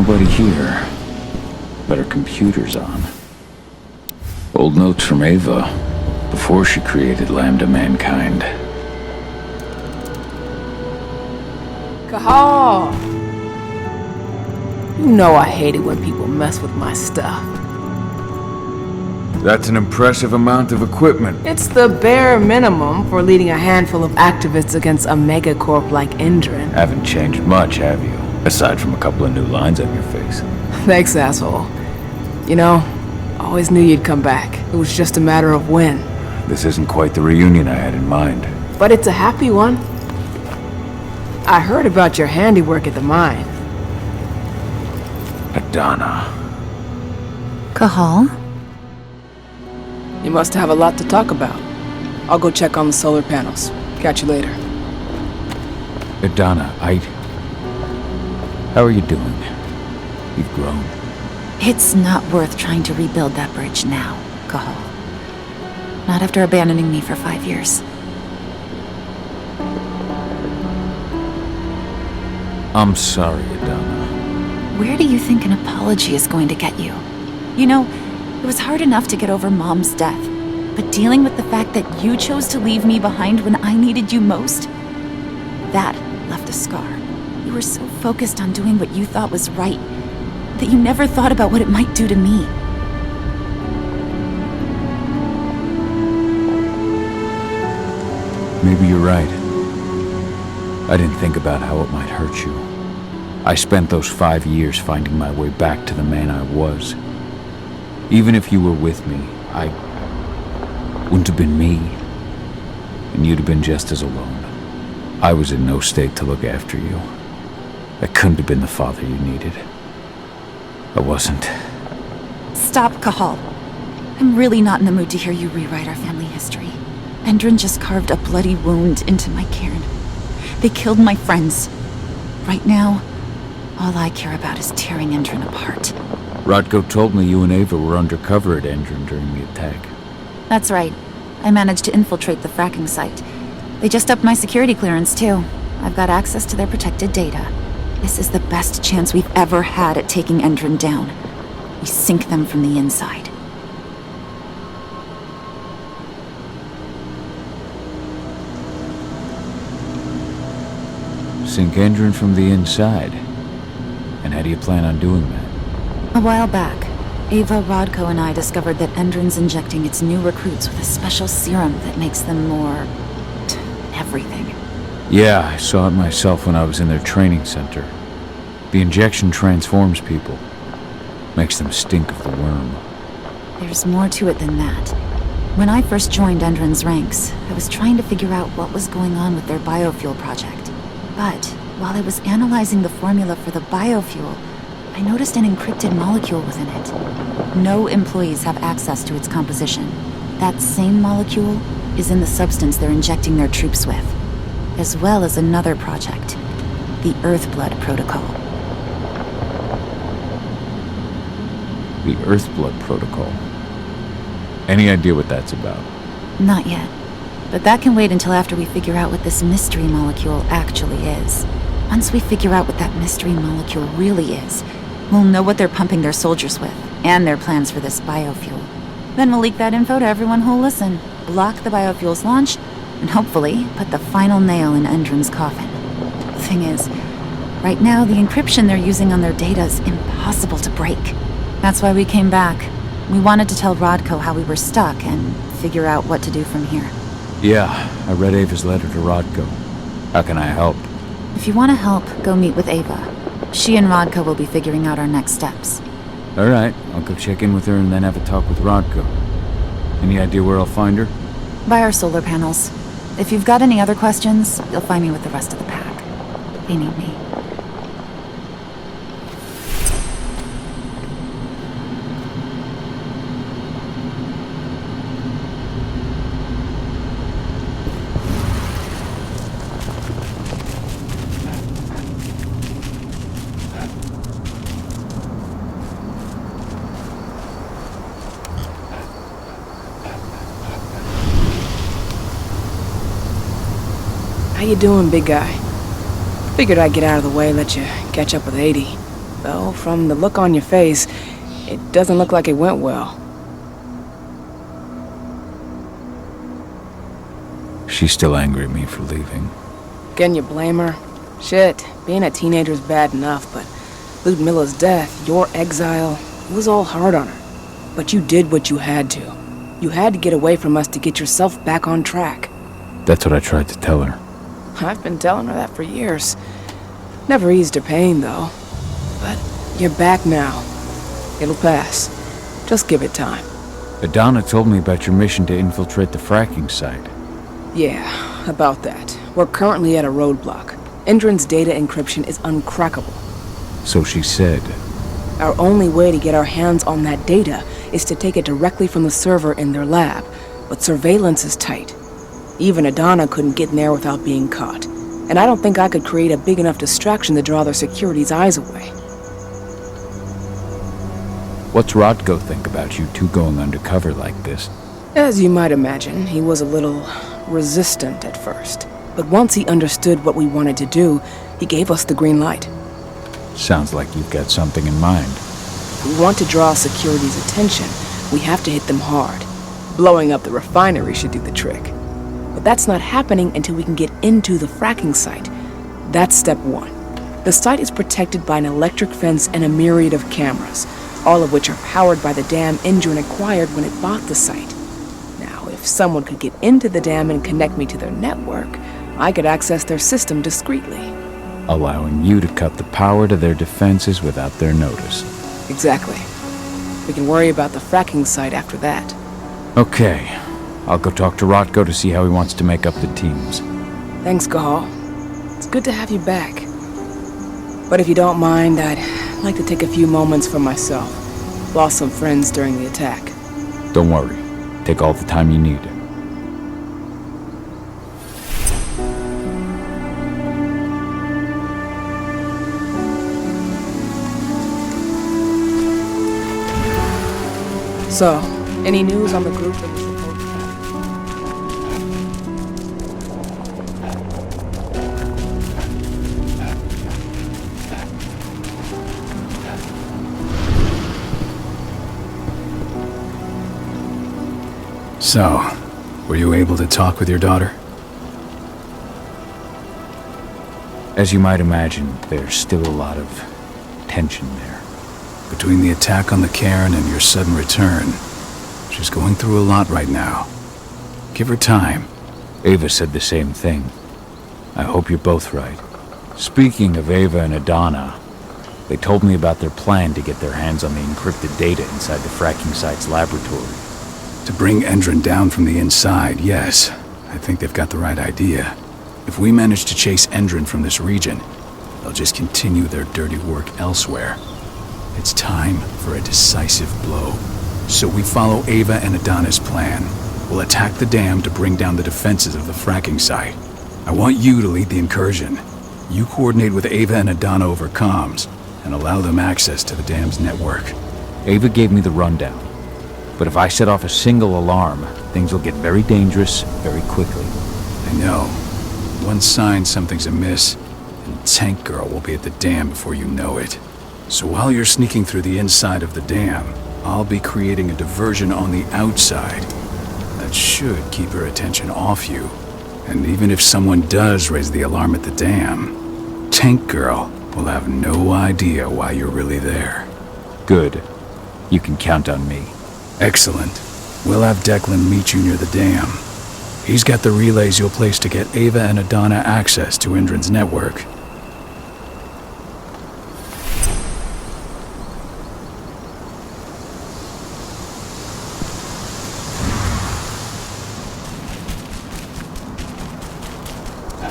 nobody here, but her computer's on. Old notes from Ava, before she created Lambda Mankind. Cahal! You know I hate it when people mess with my stuff. That's an impressive amount of equipment. It's the bare minimum for leading a handful of activists against a megacorp like Endrin. Haven't changed much, have you? Aside from a couple of new lines on your face. Thanks, asshole. You know, I always knew you'd come back. It was just a matter of when. This isn't quite the reunion I had in mind. But it's a happy one. I heard about your handiwork at the mine. Adana. Cahal? You must have a lot to talk about. I'll go check on the solar panels. Catch you later. Adana, how are you doing? You've grown. It's not worth trying to rebuild that bridge now, Cahal. Not after abandoning me for 5 years. I'm sorry, Adana. Where do you think an apology is going to get you? You know, it was hard enough to get over Mom's death, but dealing with the fact that you chose to leave me behind when I needed you most, that left a scar. You were so focused on doing what you thought was right, that you never thought about what it might do to me. Maybe you're right. I didn't think about how it might hurt you. I spent those 5 years finding my way back to the man I was. Even if you were with me, I wouldn't have been me, and you'd have been just as alone. I was in no state to look after you. I couldn't have been the father you needed. I wasn't. Stop, Cahal. I'm really not in the mood to hear you rewrite our family history. Endrin just carved a bloody wound into my cairn. They killed my friends. Right now, all I care about is tearing Endrin apart. Rodko told me you and Ava were undercover at Endrin during the attack. That's right. I managed to infiltrate the fracking site. They just upped my security clearance, too. I've got access to their protected data. This is the best chance we've ever had at taking Endrin down. We sink them from the inside. Sink Endrin from the inside? And how do you plan on doing that? A while back, Ava, Rodko, and I discovered that Endrin's injecting its new recruits with a special serum that makes them more... everything. Yeah, I saw it myself when I was in their training center. The injection transforms people. Makes them stink of the worm. There's more to it than that. When I first joined Endrin's ranks, I was trying to figure out what was going on with their biofuel project. But while I was analyzing the formula for the biofuel, I noticed an encrypted molecule within it. No employees have access to its composition. That same molecule is in the substance they're injecting their troops with, as well as another project, the EarthBlood protocol. The EarthBlood protocol. Any idea what that's about? Not yet. But that can wait until after we figure out what this mystery molecule actually is. Once we figure out what that mystery molecule really is, we'll know what they're pumping their soldiers with, and their plans for this biofuel. Then we'll leak that info to everyone who'll listen, block the biofuel's launch, and hopefully put the final nail in Endrin's coffin. The thing is, right now the encryption they're using on their data is impossible to break. That's why we came back. We wanted to tell Rodko how we were stuck and figure out what to do from here. Yeah, I read Ava's letter to Rodko. How can I help? If you want to help, go meet with Ava. She and Rodko will be figuring out our next steps. All right, I'll go check in with her and then have a talk with Rodko. Any idea where I'll find her? By our solar panels. If you've got any other questions, you'll find me with the rest of the pack. They need me. How you doing, big guy? Figured I'd get out of the way, let you catch up with 80. Though, from the look on your face, it doesn't look like it went well. She's still angry at me for leaving. Can you blame her? Shit, being a teenager's bad enough, but Ludmilla's death, your exile, it was all hard on her. But you did what you had to. You had to get away from us to get yourself back on track. That's what I tried to tell her. I've been telling her that for years. Never eased her pain, though. But you're back now. It'll pass. Just give it time. Adana told me about your mission to infiltrate the fracking site. Yeah, about that. We're currently at a roadblock. Endron's data encryption is uncrackable. So she said. Our only way to get our hands on that data is to take it directly from the server in their lab, but surveillance is tight. Even Adana couldn't get in there without being caught, and I don't think I could create a big enough distraction to draw their security's eyes away. What's Rodko think about you two going undercover like this? As you might imagine, he was a little resistant at first, but once he understood what we wanted to do, he gave us the green light. Sounds like you've got something in mind. If we want to draw security's attention, we have to hit them hard. Blowing up the refinery should do the trick. But that's not happening until we can get into the fracking site. That's step one. The site is protected by an electric fence and a myriad of cameras, all of which are powered by the dam Endron acquired when it bought the site. Now, if someone could get into the dam and connect me to their network, I could access their system discreetly. Allowing you to cut the power to their defenses without their notice. Exactly. We can worry about the fracking site after that. Okay. I'll go talk to Rodko to see how he wants to make up the teams. Thanks, Cahal. It's good to have you back. But if you don't mind, I'd like to take a few moments for myself. Lost some friends during the attack. Don't worry. Take all the time you need. So, any news on the group that was supposed to happen? So, were you able to talk with your daughter? As you might imagine, there's still a lot of tension there. Between the attack on the cairn and your sudden return, she's going through a lot right now. Give her time. Ava said the same thing. I hope you're both right. Speaking of Ava and Adana, they told me about their plan to get their hands on the encrypted data inside the fracking site's laboratory. To bring Endron down from the inside, yes. I think they've got the right idea. If we manage to chase Endron from this region, they'll just continue their dirty work elsewhere. It's time for a decisive blow. So we follow Ava and Adana's plan. We'll attack the dam to bring down the defenses of the fracking site. I want you to lead the incursion. You coordinate with Ava and Adana over comms, and allow them access to the dam's network. Ava gave me the rundown. But if I set off a single alarm, things will get very dangerous very quickly. I know. One sign something's amiss, and Tank Girl will be at the dam before you know it. So while you're sneaking through the inside of the dam, I'll be creating a diversion on the outside. That should keep her attention off you. And even if someone does raise the alarm at the dam, Tank Girl will have no idea why you're really there. Good. You can count on me. Excellent. We'll have Declan meet you near the dam. He's got the relays you'll place to get Ava and Adana access to Endron's network.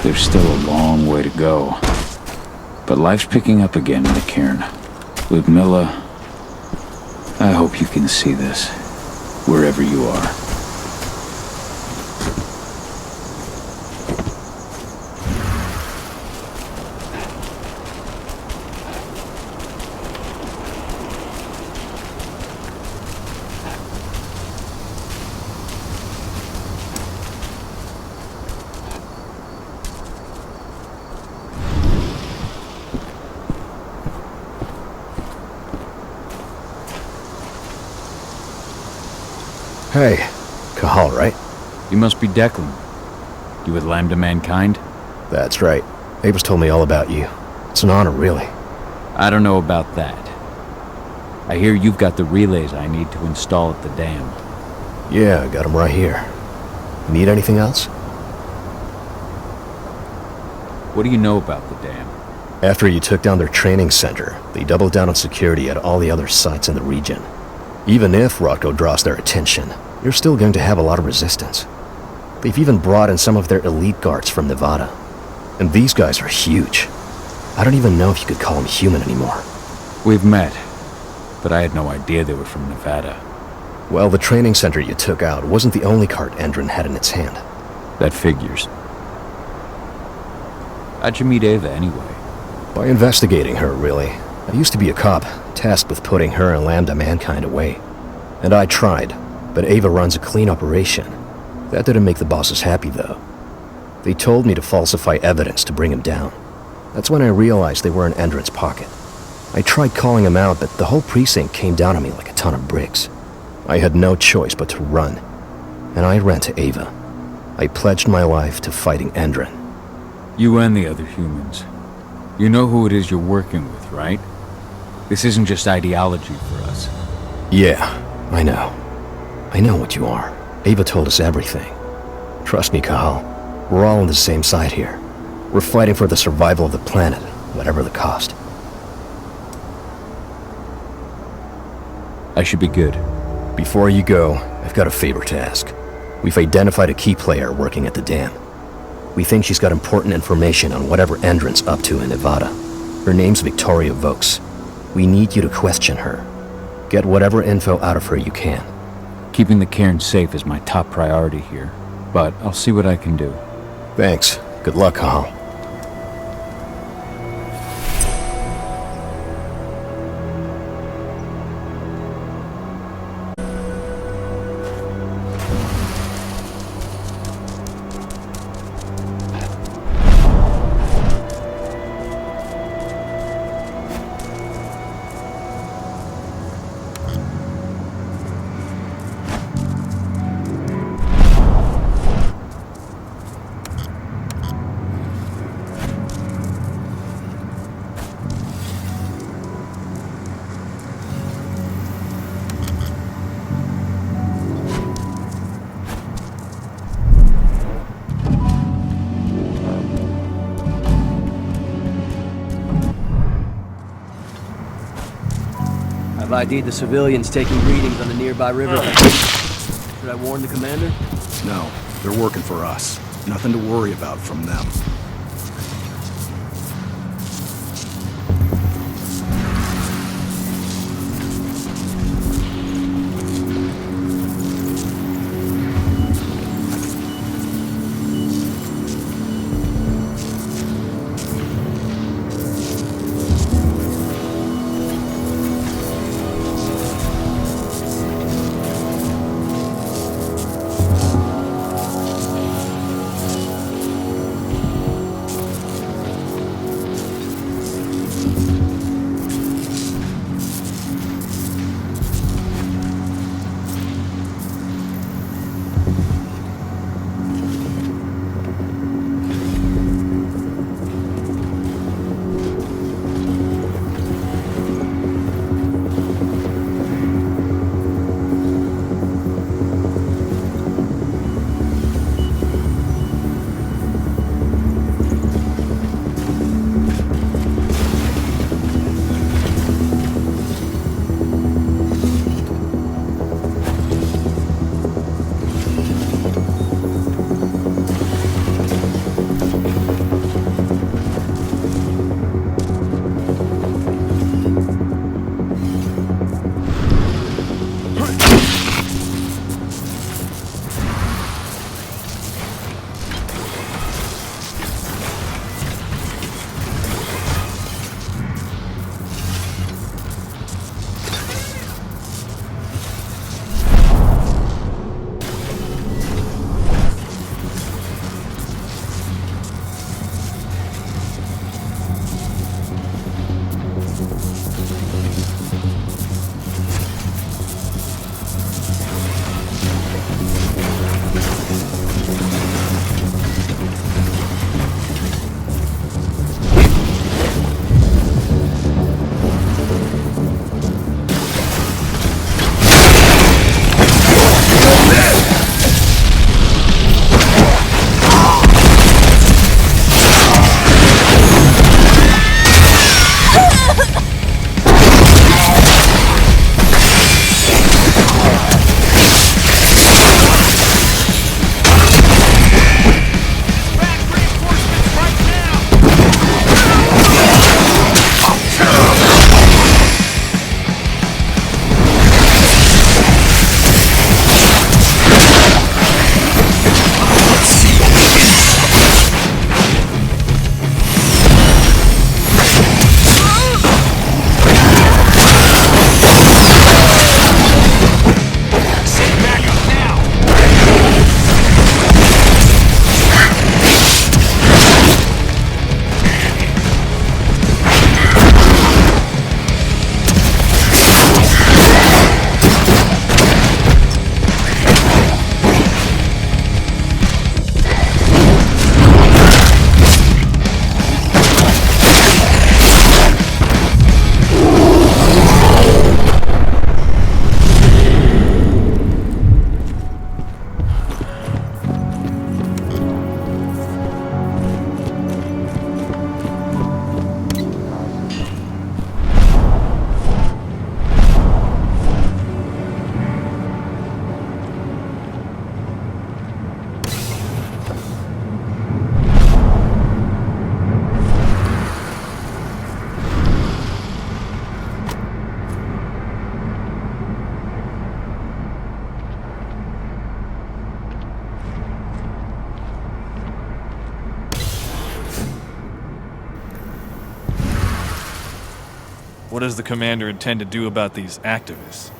There's still a long way to go. But life's picking up again in the cairn. Ludmilla, I hope you can see this, wherever you are. Hey, Cahal, right? You must be Declan. You with Lambda Mankind? That's right. Ava's told me all about you. It's an honor, really. I don't know about that. I hear you've got the relays I need to install at the dam. Yeah, I got them right here. Need anything else? What do you know about the dam? After you took down their training center, they doubled down on security at all the other sites in the region. Even if Rothko draws their attention, you're still going to have a lot of resistance. They've even brought in some of their elite guards from Nevada. And these guys are huge. I don't even know if you could call them human anymore. We've met, but I had no idea they were from Nevada. Well, the training center you took out wasn't the only card Endron had in its hand. That figures. How'd you meet Ava anyway? By investigating her, really. I used to be a cop, tasked with putting her and Lambda Mankind away. And I tried, but Ava runs a clean operation. That didn't make the bosses happy, though. They told me to falsify evidence to bring him down. That's when I realized they were in Endron's pocket. I tried calling him out, but the whole precinct came down on me like a ton of bricks. I had no choice but to run. And I ran to Ava. I pledged my life to fighting Endron. You and the other humans. You know who it is you're working with, right? This isn't just ideology for us. Yeah, I know. I know what you are. Ava told us everything. Trust me, Cahal. We're all on the same side here. We're fighting for the survival of the planet, whatever the cost. I should be good. Before you go, I've got a favor to ask. We've identified a key player working at the dam. We think she's got important information on whatever Endron's up to in Nevada. Her name's Victoria Vokes. We need you to question her. Get whatever info out of her you can. Keeping the cairn safe is my top priority here, but I'll see what I can do. Thanks. Good luck, Cahal. I've ID'd the civilians taking readings on the nearby river. Should I warn the commander? No, they're working for us. Nothing to worry about from them. What does the commander intend to do about these activists?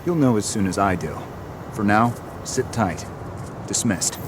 You'll know as soon as I do. For now, sit tight. Dismissed.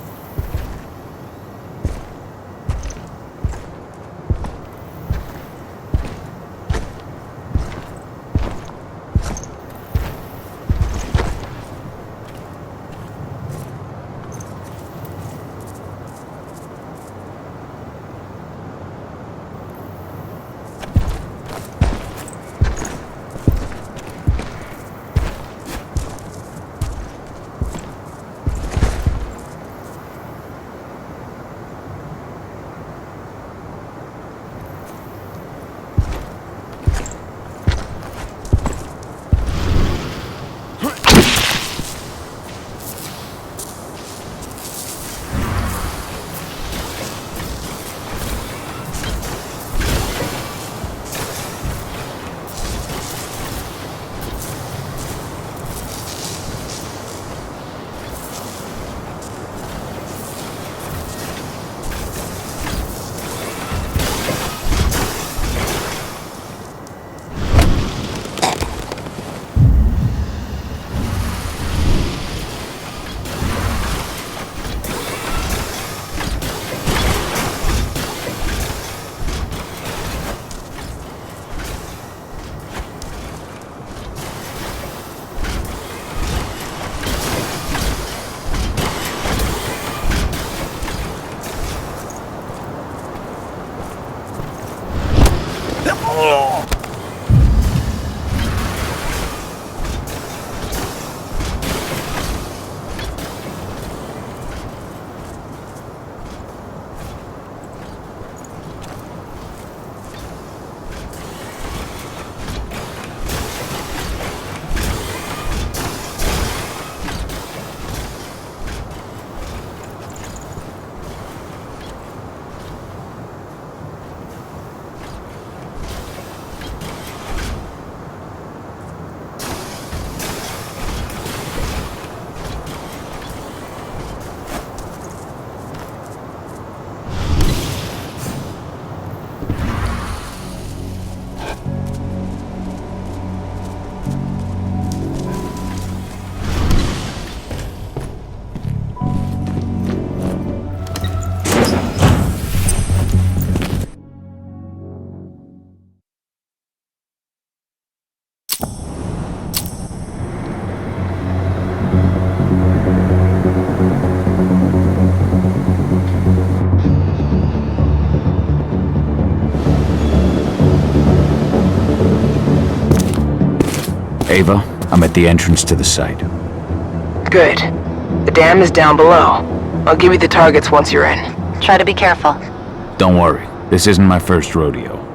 Ava, I'm at the entrance to the site. Good. The dam is down below. I'll give you the targets once you're in. Try to be careful. Don't worry, this isn't my first rodeo.